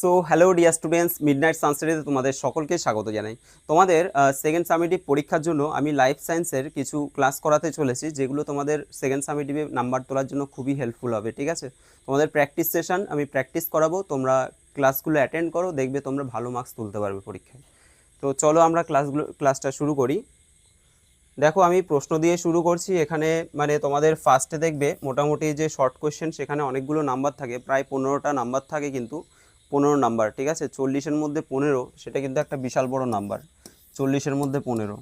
So hello dear students, midnight সানসেটে তোমাদের সকলকে স্বাগত জানাই। তোমাদের সেকেন্ড সামেটিভ পরীক্ষার জন্য আমি লাইফ সায়েন্সের কিছু ক্লাস করাতে চলেছি, যেগুলো তোমাদের সেকেন্ড সামেটিভে নাম্বার তোলার জন্য খুবই হেল্পফুল হবে। ঠিক আছে, তোমাদের প্র্যাকটিস সেশন আমি প্র্যাকটিস করাবো, তোমরা ক্লাসগুলো অ্যাটেন্ড করো, দেখবে তোমরা ভালো মার্কস তুলতে পারবে পরীক্ষায়। তো চলো আমরা ক্লাসটা শুরু করি। দেখো, আমি প্রশ্ন দিয়ে শুরু করছি। এখানে মানে তোমাদের ফার্স্টে দেখবে মোটামুটি যে শর্ট কোয়েশ্চেন, সেখানে অনেকগুলো নাম্বার থাকে, প্রায় 15টা নাম্বার থাকে, কিন্তু 15 নাম্বার। ঠিক আছে, 40-এর মধ্যে 15, সেটা কিন্তু একটা বিশাল বড় নাম্বার। 40-এর মধ্যে 15।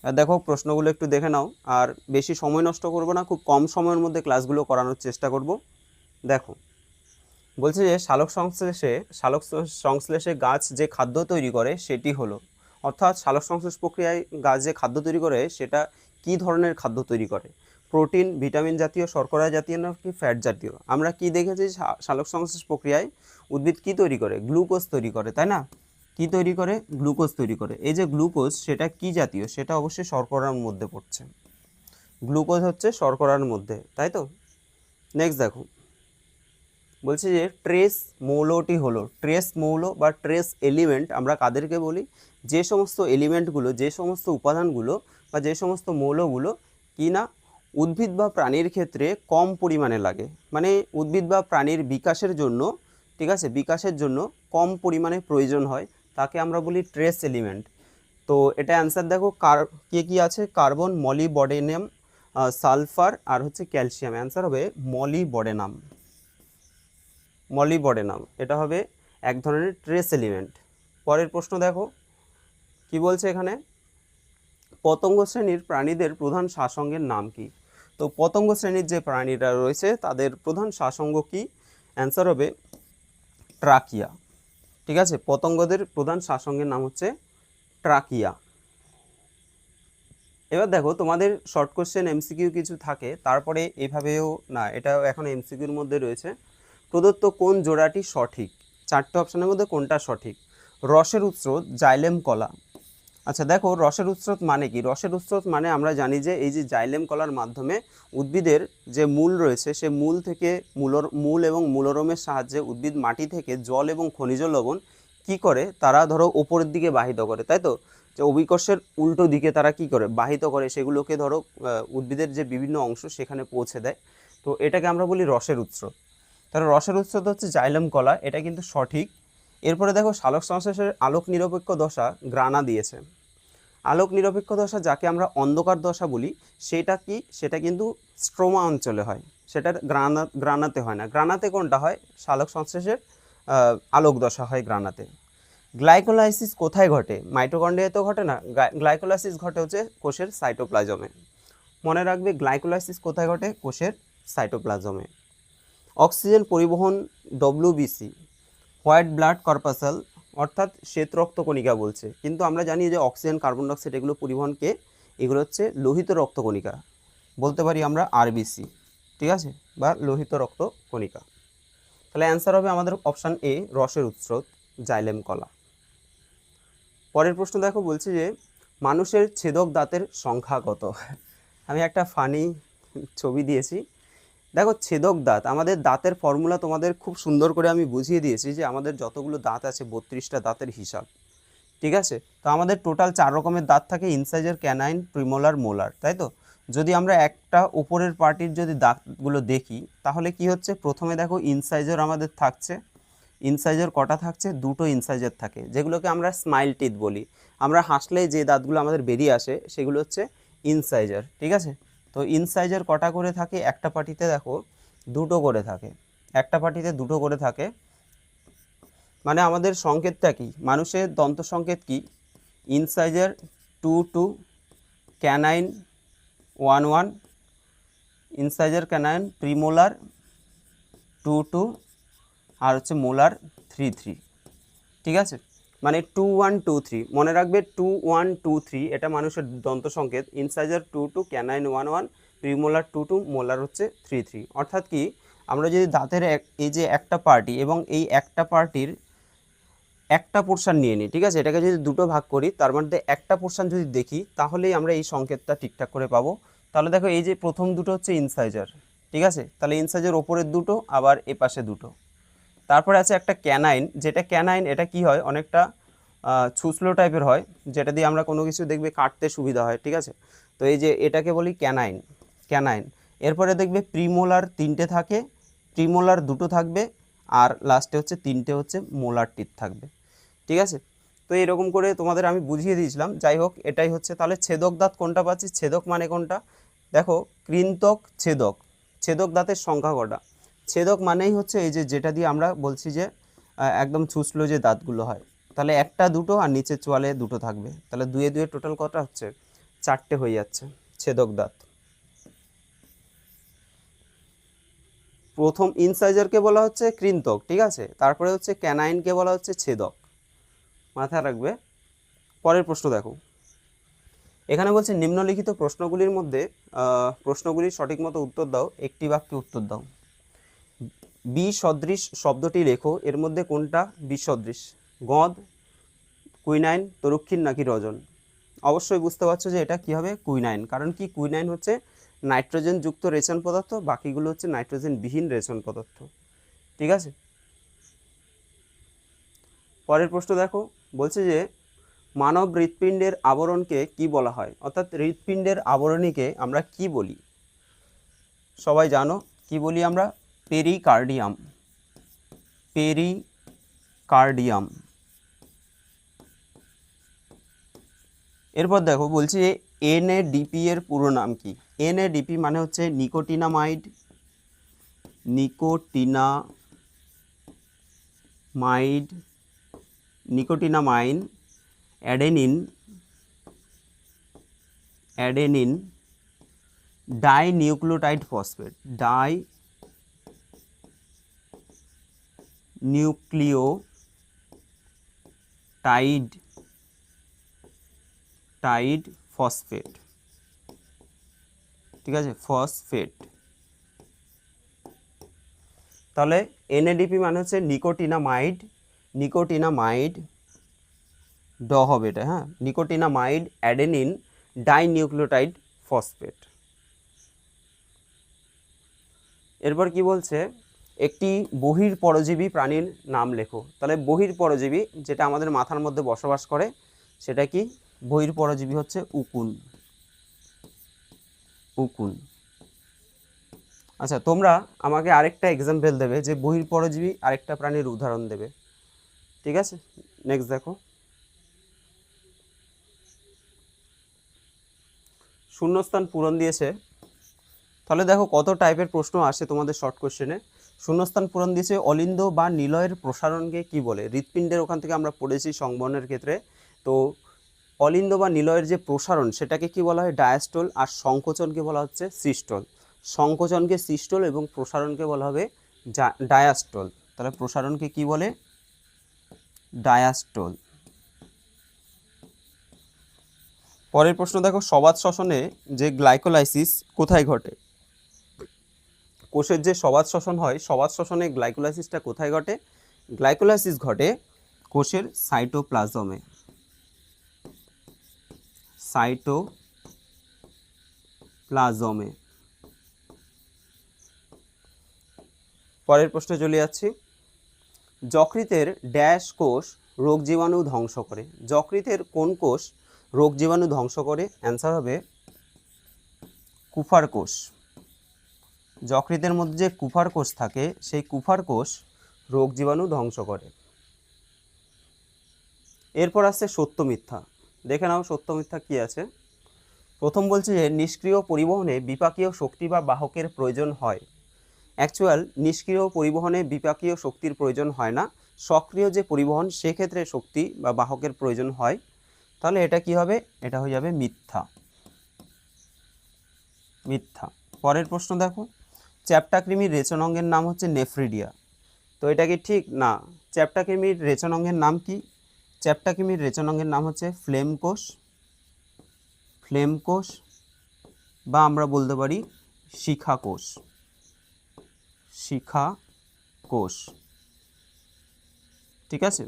আর দেখো, প্রশ্নগুলো একটু দেখে নাও, আর বেশি সময় নষ্ট করবো না, খুব কম সময়ের মধ্যে ক্লাসগুলো করানোর চেষ্টা করব। দেখো, বলছে যে সালোক সংশ্লেষে গাছ যে খাদ্য তৈরি করে সেটি হলো, অর্থাৎ সালোক সংশ্লেষ প্রক্রিয়ায় গাছ যে খাদ্য তৈরি করে সেটা কি ধরনের খাদ্য তৈরি করে? প্রোটিন, ভিটামিন জাতীয়, শর্করা জাতীয়, নাকি ফ্যাট জাতীয়? আমরা কি দেখেছি, সালোক সংশ্লেষ প্রক্রিয়ায় উদ্ভিদ কি তৈরি করে? গ্লুকোজ তৈরি করে, তাই না? কি তৈরি করে? গ্লুকোজ তৈরি করে। এই যে গ্লুকোজ, সেটা কি জাতীয়? সেটা অবশ্যই শর্করার মধ্যে পড়ছে। গ্লুকোজ হচ্ছে শর্করার মধ্যে, তাই তো? নেক্সট দেখো, বলছে যে ট্রেস মৌলটি হলো, ট্রেস মৌল বা ট্রেস এলিমেন্ট আমরা কাদেরকে বলি? যে সমস্ত এলিমেন্টগুলো, যে সমস্ত উপাদানগুলো বা যে সমস্ত মৌলগুলো কি না উদ্ভিদ বা প্রাণীর ক্ষেত্রে কম পরিমাণে লাগে, মানে উদ্ভিদ বা প্রাণীর বিকাশের জন্য, ঠিক আছে, বিকাশের জন্য কম পরিমাণে প্রয়োজন হয়, তাকে আমরা বলি ট্রেস এলিমেন্ট। তো এটা অ্যান্সার দেখো, কি আছে? কার্বন, মলিবডেনাম, সালফার আর হচ্ছে ক্যালসিয়াম। অ্যান্সার হবে মলিবডেনাম। মলিবডেনাম এটা হবে এক ধরনের ট্রেস এলিমেন্ট। পরের প্রশ্ন দেখো, কি বলছে এখানে? পতঙ্গ শ্রেণীর প্রাণীদের প্রধান শাসঙ্গের নাম কি? তো পতঙ্গ শ্রেণীর যে প্রাণীরা রয়েছে তাদের প্রধান শাসঙ্গ কি? অ্যান্সার হবে ট্রাকিয়া। ঠিক আছে, পতঙ্গদের প্রধান শাসঙ্গের নাম হচ্ছে ট্রাকিয়া। এবার দেখো, তোমাদের শর্ট কোশ্চেন এমসিকিউ কিছু থাকে, তারপরে এভাবেও না, এটাও এখন এমসিকিউর মধ্যে রয়েছে। প্রদত্ত কোন জোড়াটি সঠিক? 4টে অপশনের মধ্যে কোনটা সঠিক? রসের উৎস জাইলেম কলা। আচ্ছা দেখো, রসের উৎস মানে কি? রসের উৎস মানে আমরা জানি যে এই যে জাইলেম কলার মাধ্যমে উদ্ভিদের যে মূল রয়েছে, সে মূল থেকে মূল এবং মূলরমের সাহায্যে উদ্ভিদ মাটি থেকে জল এবং খনিজ লবণ কি করে, তারা ধরো ওপরের দিকে বাহিত করে, তাই তো? যে অভিকর্ষের উল্টো দিকে তারা কি করে, বাহিত করে, সেগুলোকে ধরো উদ্ভিদের যে বিভিন্ন অংশ সেখানে পৌঁছে দেয়। তো এটাকে আমরা বলি রসের উৎস। তাহলে রসের উৎস তো হচ্ছে জাইলেম কলা, এটা কিন্তু সঠিক। এরপরে দেখো, সালোক সংশ্লেষের আলোক নিরপেক্ষ দশা গ্রানা দিয়েছে। আলোক নিরপেক্ষ দশা যাকে আমরা অন্ধকার দশা বলি, সেটা কি? সেটা কিন্তু স্ট্রোমা অঞ্চলে হয়, সেটার গ্রানাতে হয় না। গ্রানাতে কোনটা হয়? সালোক সংশ্লেষের আলোক দশা হয় গ্রানাতে। গ্লাইকোলাইসিস কোথায় ঘটে? মাইটোকন্ড্রিয়ায় তো ঘটে না, গ্লাইকোলাইসিস ঘটে হচ্ছে কোষের সাইটোপ্লাজমে। মনে রাখবে, গ্লাইকোলাইসিস কোথায় ঘটে? কোষের সাইটোপ্লাজমে। অক্সিজেন পরিবহন ডব্লিউবিসি, হোয়াইট ব্লাড কর্পাসাল, অর্থাৎ শ্বেত রক্তকণিকা বলছে, কিন্তু আমরা জানি যে অক্সিজেন, কার্বন ডাইঅক্সাইড এগুলো পরিবহনকে, এগুলো হচ্ছে লোহিত রক্তকণিকা, বলতে পারি আমরা আরবিসি। ঠিক আছে, বা লোহিত রক্তকণিকা। তাহলে অ্যান্সার হবে আমাদের অপশান এ, রসের উৎস জাইলেম কলা। পরের প্রশ্ন দেখো, বলছে যে মানুষের ছেদক দাঁতের সংখ্যা কত? আমি একটা ফানি ছবি দিয়েছি। দেখো, ছেদক দাঁত, আমাদের দাঁতের ফর্মুলা তোমাদের খুব সুন্দর করে আমি বুঝিয়ে দিয়েছি, যে আমাদের যতগুলো দাঁত আছে 32টা দাঁতের হিসাব। ঠিক আছে, তো আমাদের টোটাল 4 রকমের দাঁত থাকে: ইনসাইজার, ক্যানাইন, প্রিমোলার, মোলার, তাই তো? যদি আমরা একটা উপরের পার্টির যদি দাঁতগুলো দেখি, তাহলে কি হচ্ছে? প্রথমে দেখো, ইনসাইজার আমাদের থাকছে। ইনসাইজার কটা থাকছে? 2টো ইনসাইজার থাকে, যেগুলোকে আমরা স্মাইল টিথ বলি। আমরা হাসলে যে দাঁতগুলো আমাদের বেরিয়ে আসে সেগুলো হচ্ছে ইনসাইজার। ঠিক আছে, তো ইনসাইজার কটা করে থাকে? একটা পার্টিতে দেখো 2টো করে থাকে, একটা পার্টিতে 2টো করে থাকে। মানে আমাদের সংকেতটা কি? মানুষের দন্ত সংকেত কি? Incisor 2 2, canine 1 1, incisor canine premolar 2 2, আর হচ্ছে মোলার 3 3। ঠিক আছে, মানে 2 1 2 3, মনে রাখবে 2 1 2 3, এটা মানুষের দন্ত সংকেত। ইনসাইজার 2 2, ক্যানাইন 1 1, প্রিমোলার 2 2, মোলার হচ্ছে 3 3। অর্থাৎ কি, আমরা যদি দাঁতের এই যে একটা পার্টি এবং এই একটা পার্টির একটা পোর্শন নিয়ে নিই, ঠিক আছে, এটাকে যদি 2টো ভাগ করি, তার মধ্যে একটা পোর্শন যদি দেখি, তাহলেই আমরা এই সংকেতটা ঠিকঠাক করে পাবো। তাহলে দেখো, এই যে প্রথম দুটো হচ্ছে ইনসাইজার, ঠিক আছে, তাহলে ইনসাইজার ওপরের 2টো, আবার এ পাশে 2টো, তারপরে আছে একটা ক্যানাইন, যেটা ক্যানাইন এটা কি হয়, অনেকটা ছুসলো টাইপের হয়, যেটা দিয়ে আমরা কোনো কিছু দেখবে কাটতে সুবিধা হয়, ঠিক আছে। তো এই যে এটাকে বলি ক্যানাইন, ক্যানাইন। এরপরে দেখবে প্রিমোলার 3টে থাকে, প্রিমোলার 2টো থাকবে, আর লাস্টে হচ্ছে 3টে হচ্ছে মোলার টিথ থাকবে, ঠিক আছে। তো এরকম করে তোমাদের আমি বুঝিয়ে দিয়েছিলাম। যাই হোক, এটাই হচ্ছে। তাহলে ছেদক দাঁত কোনটা পাচ্ছি, ছেদক মানে কোনটা, দেখো কৃন্তক ছেদক, ছেদক দাঁতের সংখ্যা কটা, ছেদক মানেই হচ্ছে এই যে যেটা দিয়ে আমরা বলছি যে একদম ছুসলো যে দাঁতগুলো হয়, তাহলে 1টা 2টো আর নিচে চোয়ালে 2টো থাকবে, তাহলে 2 এ 2 টোটাল কটা হচ্ছে, 4টে হয়ে যাচ্ছে ছেদক দাঁত। প্রথম ইনসাইজারকে বলা হচ্ছে কৃন্তক, ঠিক আছে, তারপরে হচ্ছে ক্যানাইনকে বলা হচ্ছে ছেদক, মাথায় রাখবে। পরের প্রশ্ন দেখো, এখানে বলছে নিম্নলিখিত প্রশ্নগুলির মধ্যে প্রশ্নগুলির সঠিক মতো উত্তর দাও, একটি বাক্যে উত্তর দাও। বিসদৃশ শব্দটি লেখো, এর মধ্যে কোনটা বিসদৃশ, গঁদ, কুইনাইন, তরুক্ষীর নাকি রজন। অবশ্যই বুঝতে পারছো যে এটা কি হবে, কুইনাইন, কারণ কি কুইনাইন হচ্ছে নাইট্রোজেন যুক্ত রেচন পদার্থ, বাকিগুলো হচ্ছে নাইট্রোজেন বিহীন রেচন পদার্থ, ঠিক আছে। পরের প্রশ্ন দেখো, বলছে যে মানব হৃৎপিণ্ডের আবরণকে কি বলা হয়, অর্থাৎ হৃৎপিণ্ডের আবরণীকে আমরা কি বলি, সবাই জানো কি বলি আমরা, পেরিকার্ডিয়াম, পেরিকার্ডিয়াম। এরপর দেখো বলছি যে এনএডিপি এর পুরো নাম কি, এনএডিপি মানে হচ্ছে nicotinamide, nicotinamide, নিকোটিনামাইন, adenine, adenine dinucleotide phosphate, dinucleotide phosphate, ঠিক আছে, ফসফেট। তাহলে এনএডিপি মানে হচ্ছে নিকোটিনামাইড, নিকোটিনামাইড ড হবে এটা, হ্যাঁ, নিকোটিনামাইড অ্যাডেনিন ডাইনিউক্লিওটাইড ফসফেট। এরপর কি বলছে, একটি বহির্পরজীবী প্রাণীর নাম লেখো। তাহলে বহির্পরজীবী যেটা আমাদের মাথার মধ্যে বসবাস করে সেটা কি, বহির্পরজীবী হচ্ছে উকুন, উকুন। আচ্ছা, তোমরা আমাকে আরেকটা এক্সাম্পল দেবে যে বহির্পরজীবী আরেকটা প্রাণীর উদাহরণ দেবে, ঠিক আছে। নেক্সট দেখো, শূন্যস্থান পূরণ দিয়েছে। তাহলে দেখো কত টাইপের প্রশ্ন আসে তোমাদের শর্ট কোশ্চেনে। শূন্যস্থান পূরণ দিয়েছে, অলিন্দ বা নিলয়ের প্রসারণকে কি বলে, হৃৎপিণ্ডের ওখান থেকে আমরা পড়েছি সংবহনের ক্ষেত্রে। তো অলিন্দ বা নিলয়ের যে প্রসারণ সেটাকে কি বলা হয়, ডায়াস্টল, আর সংকোচনকে বলা হচ্ছে সিস্টল। সংকোচনকে সিস্টল এবং প্রসারণকে বলা হবে ডায়াস্টল। তাহলে প্রসারণকে কি বলে, ডায়াস্টল। পরের প্রশ্ন দেখো, সবাত শ্বসনে যে গ্লাইকোলাইসিস কোথায় ঘটে, কোষের যে সবাত শ্বসন হয়, সবাত শ্বসনে গ্লাইকোলাইসিসটা কোথায় ঘটে, গ্লাইকোলাইসিস ঘটে কোষের সাইটোপ্লাজমে, সাইটোপ্লাজমে। পরের প্রশ্নে চলে যাচ্ছি, যকৃতের ড্যাশ কোষ রোগ জীবাণু ধ্বংস করে, যকৃতের কোন কোষ রোগ জীবাণু ধ্বংস করে, অ্যান্সার হবে কুফার কোষ। যকৃতের মধ্যে যে কুফার কোষ থাকে সেই কুফার কোষ রোগ জীবাণু ধ্বংস করে। এরপর আসছে সত্য মিথ্যা, দেখে নাও সত্য মিথ্যা কি আছে। প্রথম বলছে যে নিষ্ক্রিয় পরিবহনে বিপাকীয় শক্তি বা বাহকের প্রয়োজন হয়। অ্যাকচুয়াল নিষ্ক্রিয় পরিবহনে বিপাকীয় শক্তির প্রয়োজন হয় না, সক্রিয় যে পরিবহন সেক্ষেত্রে শক্তি বা বাহকের প্রয়োজন হয়। তাহলে এটা কি হবে, এটা হয়ে যাবে মিথ্যা, মিথ্যা। পরের প্রশ্ন দেখো, চ্যাপ্টা কৃমির রেচন অঙ্গের নাম হচ্ছে নেফ্রিডিয়া। তো এটা কি ঠিক না, চ্যাপ্টা কৃমির রেচন অঙ্গের নাম কি, চ্যাপ্টা কৃমির রেচন অঙ্গের নাম হচ্ছে ফ্লেম কোষ, ফ্লেম কোষ, বা আমরা বলতে পারি শিখা কোষ, শিখা কোষ, ঠিক আছে।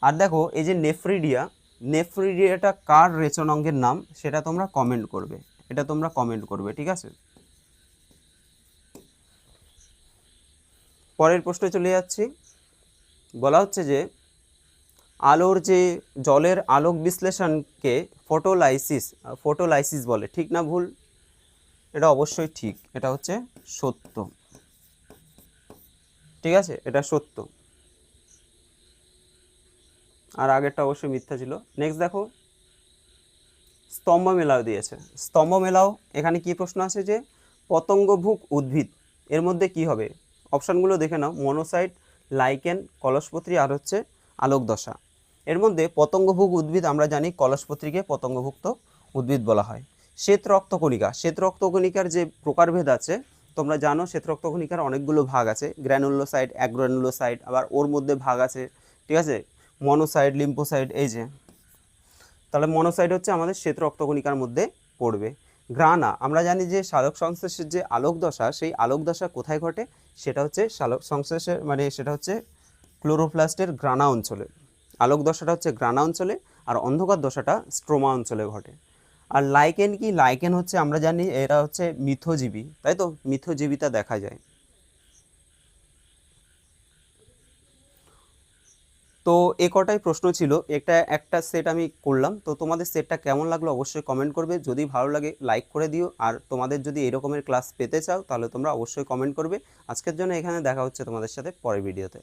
আর দেখো এই যে নেফ্রিডিয়া, নেফ্রিডিয়াটা কার রেচন অঙ্গের নাম সেটা তোমরা কমেন্ট করবে, এটা তোমরা কমেন্ট করবে, ঠিক আছে। পরের প্রশ্নে চলে যাচ্ছি। বলা হচ্ছে যে আলোর যে জলের আলোক বিশ্লেষণকে ফটোলাইসিস বলে, ঠিক না ভুল? এটা অবশ্যই ঠিক, এটা হচ্ছে সত্য। ঠিক আছে, এটা সত্য, আর আগেরটা অবশ্যই মিথ্যা ছিল। নেক্সট দেখো, স্তম্ভ মেলাও দিয়েছে। স্তম্ভ মেলাও এখানে কি প্রশ্ন আছে যে পতঙ্গভুক উদ্ভিদ এর মধ্যে কি হবে? অপশানগুলো দেখে নাও, মনোসাইট, লাইকেন, কলসপত্রী আর হচ্ছে আলোকদশা। এর মধ্যে পতঙ্গভুক উদ্ভিদ আমরা জানি কলসপত্রীকে পতঙ্গভুক্ত উদ্ভিদ বলা হয়। শ্বেত রক্তকণিকা, শ্বেত রক্তকণিকার যে প্রকারভেদ আছে তোমরা জানো, শ্বেত রক্তকণিকার অনেকগুলো ভাগ আছে, গ্র্যানুলোসাইট, অ্যাগ্রানুলোসাইট, আবার ওর মধ্যে ভাগ আছে, ঠিক আছে, মনোসাইট, লিম্ফোসাইট। এই যে তাহলে মনোসাইট হচ্ছে আমাদের শ্বেত রক্তকণিকার মধ্যে পড়বে। গ্রানা, আমরা জানি যে সালোক সংশ্লেষের যে আলোক দশা, সেই আলোক দশা কোথায় ঘটে? সেটা হচ্ছে সালোক সংশ্লেষের মানে সেটা হচ্ছে ক্লোরোপ্লাস্টের গ্রানা অঞ্চলে। আলোক দশাটা হচ্ছে গ্রানা অঞ্চলে, আর অন্ধকার দশাটা স্ট্রোমা অঞ্চলে ঘটে। আর লাইকেন কি? লাইকেন হচ্ছে আমরা জানি এরা হচ্ছে মিথজীবী, তাই তো, মিথজীবিতা দেখা যায়। তো এ কটাই প্রশ্ন ছিল, একটা সেট আমি করলাম। তো তোমাদের সেটটা কেমন লাগলো অবশ্যই কমেন্ট করবে, যদি ভালো লাগে লাইক করে দিও, আর তোমাদের যদি এরকমের ক্লাস পেতে চাও তাহলে তোমরা অবশ্যই কমেন্ট করবে। আজকের জন্য এখানে দেখা হচ্ছে তোমাদের সাথে পরের ভিডিওতে।